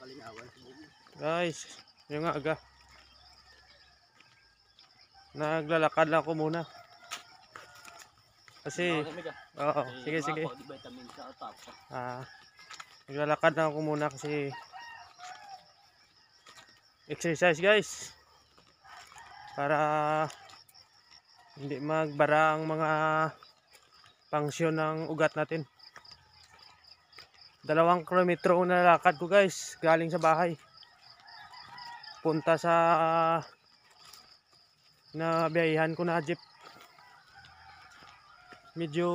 kalingawan. Guys, yung aga. Naglalakad lang ako muna. Kasi, oo, sige. Naglalakad lang ako muna kasi exercise guys. Para hindi magbara ang mga pangsyon ng ugat natin. 2 kilometro na lakad ko guys, galing sa bahay. Punta sa nabiyahihan ko na jeep. Medyo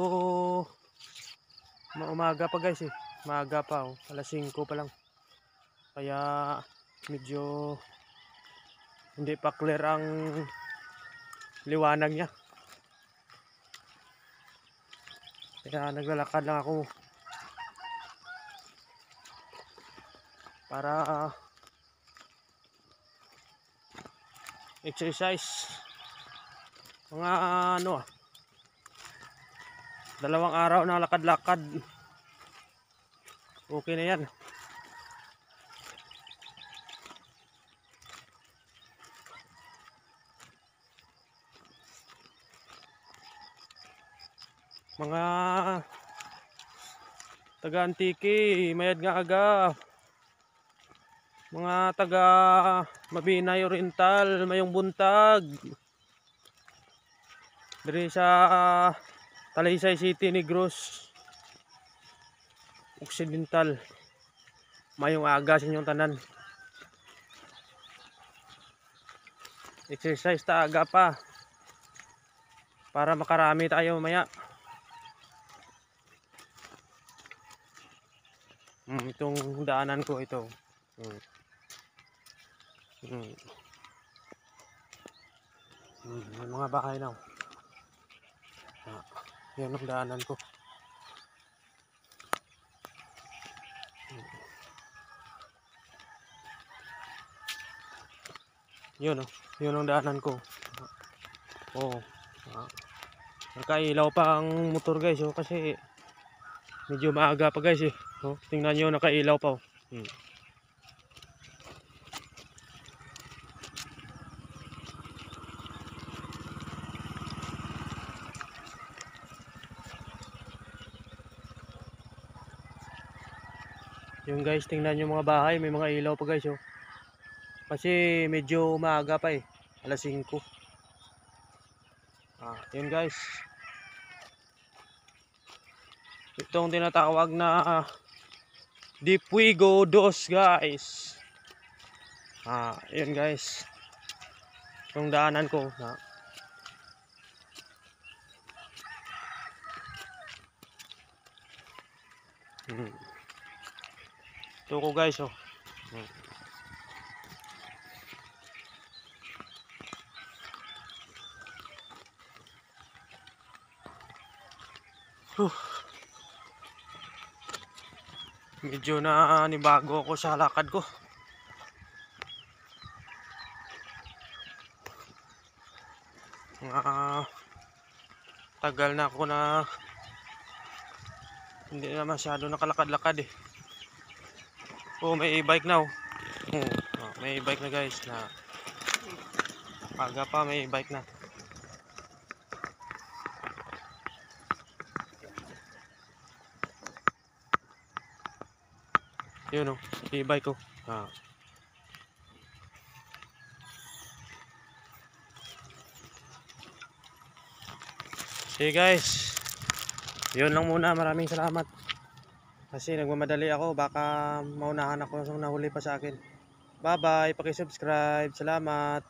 umaga pa guys eh. Maaga pa oh. Alas 5 pa lang. Kaya medyo hindi pa clear ang liwanag niya. Kaya naglalakad lang ako para exercise. Mga 2 araw na lakad-lakad. Okay na yan. Mga taga Antique, Mayad nga aga. Mga taga Mabinay Oriental, Mayong Buntag. Dari sa Talisay City, Negros Occidental. Mayong aga sa inyong tanan. Exercise ta aga pa. Para makarami tayo mamaya. Itong daanan ko ito. May mga bahay na. Yan ang daanan ko. Yun ang daanan ko. Nakailaw pa ang motor guys kasi medyo maaga pa guys eh. Tingnan nyo, nakailaw pa Yung guys, tingnan nyo mga bahay, may mga ilaw pa guys kasi medyo maaga pa eh, alas 5. Yun guys, itong tinatawag na Dipuigo 2 guys. Yun guys, yung daanan ko ito ko guys medyo na nibago ako sa lakad ko. Tagal na ako na hindi na masyado nakalakad-lakad eh. May e-bike na may e-bike na guys na aga pa, may e-bike na. Yun e-bike ko. Okay guys, yun lang muna. Maraming salamat kasi nagmamadali ako, baka maunahan ako sa nahuli pa sa akin. Bye bye, paki-subscribe. Salamat.